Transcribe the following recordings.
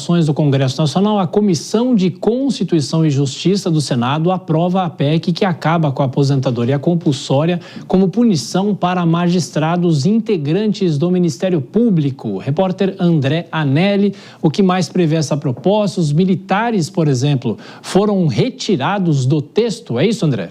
votações do Congresso Nacional, a Comissão de Constituição e Justiça do Senado aprova a PEC que acaba com a aposentadoria compulsória como punição para magistrados integrantes do Ministério Público. Repórter André Anelli, o que mais prevê essa proposta? Os militares, por exemplo, foram retirados do texto. É isso, André?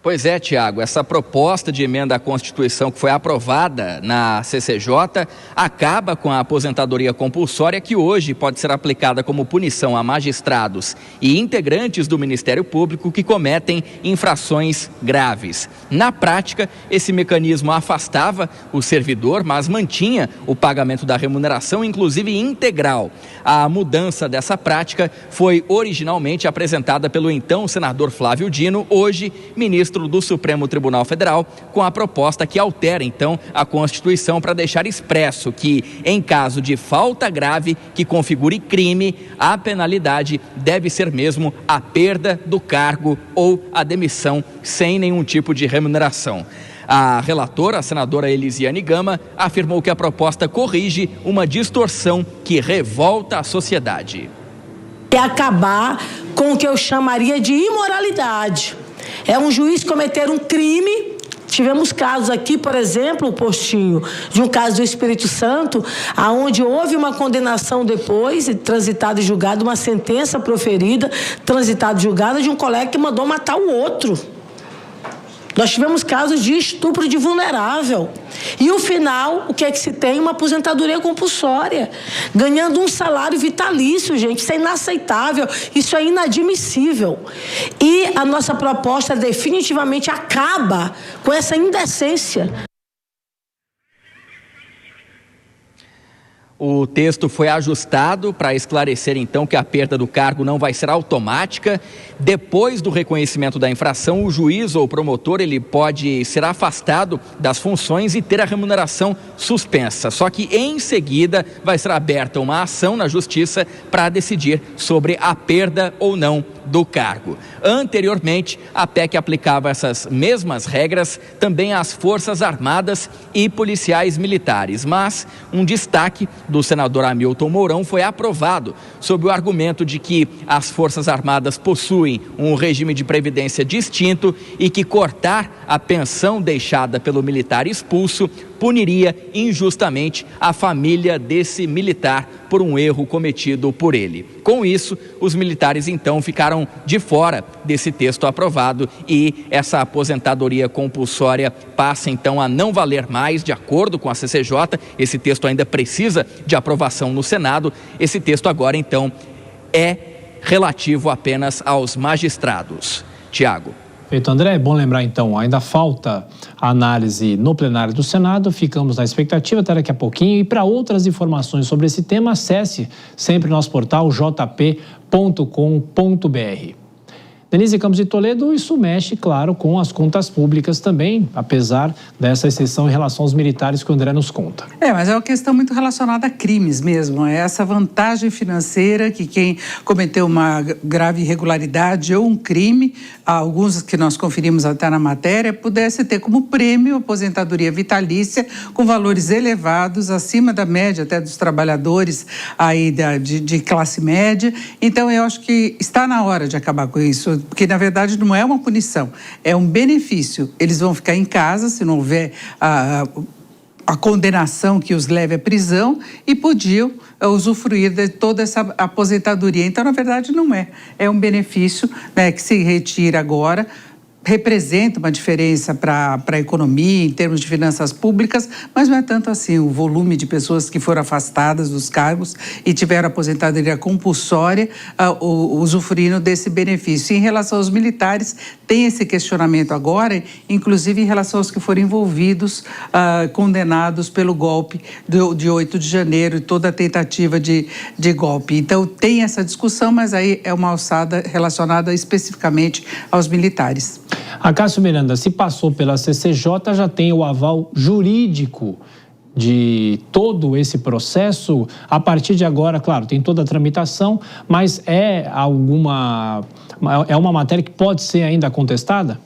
Pois é, Tiago, essa proposta de emenda à Constituição que foi aprovada na CCJ acaba com a aposentadoria compulsória que hoje pode ser aplicada como punição a magistrados e integrantes do Ministério Público que cometem infrações graves. Na prática, esse mecanismo afastava o servidor, mas mantinha o pagamento da remuneração, inclusive integral. A mudança dessa prática foi originalmente apresentada pelo então senador Flávio Dino, hoje ministro do Supremo Tribunal Federal, com a proposta que altera, então, a Constituição para deixar expresso que, em caso de falta grave que configure crime, a penalidade deve ser mesmo a perda do cargo ou a demissão sem nenhum tipo de remuneração. A relatora, a senadora Elisiane Gama, afirmou que a proposta corrige uma distorção que revolta a sociedade. É acabar com o que eu chamaria de imoralidade. É um juiz cometer um crime. Tivemos casos aqui, por exemplo, o Postinho, de um caso do Espírito Santo, onde houve uma condenação depois, transitado e julgado, uma sentença proferida, transitado e julgada de um colega que mandou matar o outro. Nós tivemos casos de estupro de vulnerável. E o final, o que é que se tem? Uma aposentadoria compulsória. Ganhando um salário vitalício, gente. Isso é inaceitável. Isso é inadmissível. E a nossa proposta definitivamente acaba com essa indecência. O texto foi ajustado para esclarecer, então, que a perda do cargo não vai ser automática. Depois do reconhecimento da infração, o juiz ou o promotor ele pode ser afastado das funções e ter a remuneração suspensa. Só que, em seguida, vai ser aberta uma ação na Justiça para decidir sobre a perda ou não do cargo. Anteriormente, a PEC aplicava essas mesmas regras também às Forças Armadas e policiais militares, mas um destaque do senador Hamilton Mourão foi aprovado sob o argumento de que as Forças Armadas possuem um regime de previdência distinto e que cortar a pensão deixada pelo militar expulso puniria injustamente a família desse militar por um erro cometido por ele. Com isso, os militares então ficaram de fora desse texto aprovado e essa aposentadoria compulsória passa então a não valer mais, de acordo com a CCJ. Esse texto ainda precisa de aprovação no Senado. Esse texto agora então é relativo apenas aos magistrados. Tiago. Feito, André. É bom lembrar, então, ainda falta a análise no plenário do Senado. Ficamos na expectativa até daqui a pouquinho. E para outras informações sobre esse tema, acesse sempre o nosso portal jp.com.br. Denise Campos de Toledo, isso mexe, claro, com as contas públicas também, apesar dessa exceção em relação aos militares que o André nos conta. Mas é uma questão muito relacionada a crimes mesmo. É essa vantagem financeira que quem cometeu uma grave irregularidade ou um crime, alguns que nós conferimos até na matéria, pudesse ter como prêmio aposentadoria vitalícia com valores elevados, acima da média até dos trabalhadores aí de classe média. Então, eu acho que está na hora de acabar com isso, porque, na verdade, não é uma punição, é um benefício. Eles vão ficar em casa se não houver a condenação que os leve à prisão e podiam usufruir de toda essa aposentadoria. Então, na verdade, não é. É um benefício, né, que se retira agora, representa uma diferença para a economia, em termos de finanças públicas, mas não é tanto assim. O volume de pessoas que foram afastadas dos cargos e tiveram aposentadoria compulsória usufruindo desse benefício. Em relação aos militares, tem esse questionamento agora, inclusive em relação aos que foram envolvidos, condenados pelo golpe de 8 de janeiro e toda a tentativa de golpe. Então, tem essa discussão, mas aí é uma alçada relacionada especificamente aos militares. Acácio Miranda, se passou pela CCJ, já tem o aval jurídico de todo esse processo. A partir de agora, claro, tem toda a tramitação, mas é uma matéria que pode ser ainda contestada?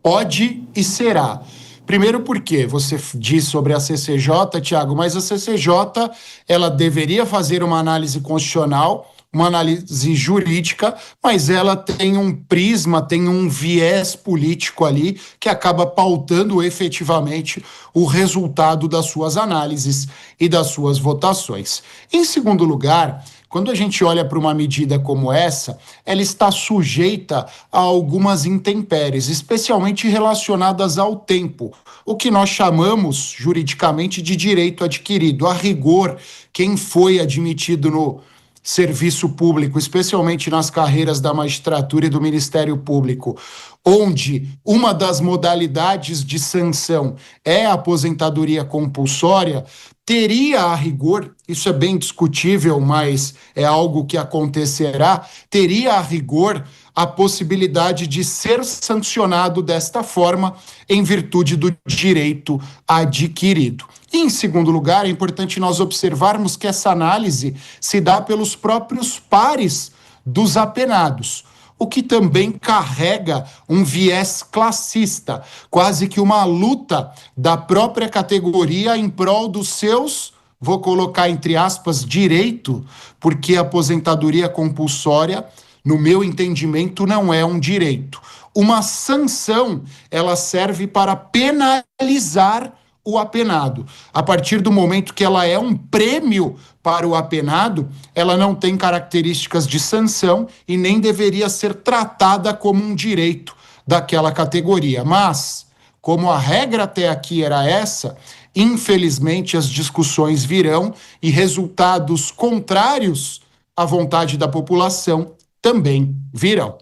Pode e será. Primeiro porque você diz sobre a CCJ, Tiago, mas a CCJ ela deveria fazer uma análise constitucional, uma análise jurídica, mas ela tem um prisma, tem um viés político ali que acaba pautando efetivamente o resultado das suas análises e das suas votações. Em segundo lugar, quando a gente olha para uma medida como essa, ela está sujeita a algumas intempéries, especialmente relacionadas ao tempo, o que nós chamamos juridicamente de direito adquirido. A rigor, quem foi admitido no serviço público, especialmente nas carreiras da magistratura e do Ministério Público, onde uma das modalidades de sanção é a aposentadoria compulsória, teria a rigor, isso é bem discutível, mas é algo que acontecerá, teria a rigor a possibilidade de ser sancionado desta forma em virtude do direito adquirido. E, em segundo lugar, é importante nós observarmos que essa análise se dá pelos próprios pares dos apenados, o que também carrega um viés classista, quase que uma luta da própria categoria em prol dos seus, vou colocar entre aspas, direito, porque a aposentadoria compulsória, no meu entendimento, não é um direito. Uma sanção, ela serve para penalizar o apenado. A partir do momento que ela é um prêmio para o apenado, ela não tem características de sanção e nem deveria ser tratada como um direito daquela categoria. Mas, como a regra até aqui era essa, infelizmente as discussões virão e resultados contrários à vontade da população também virão.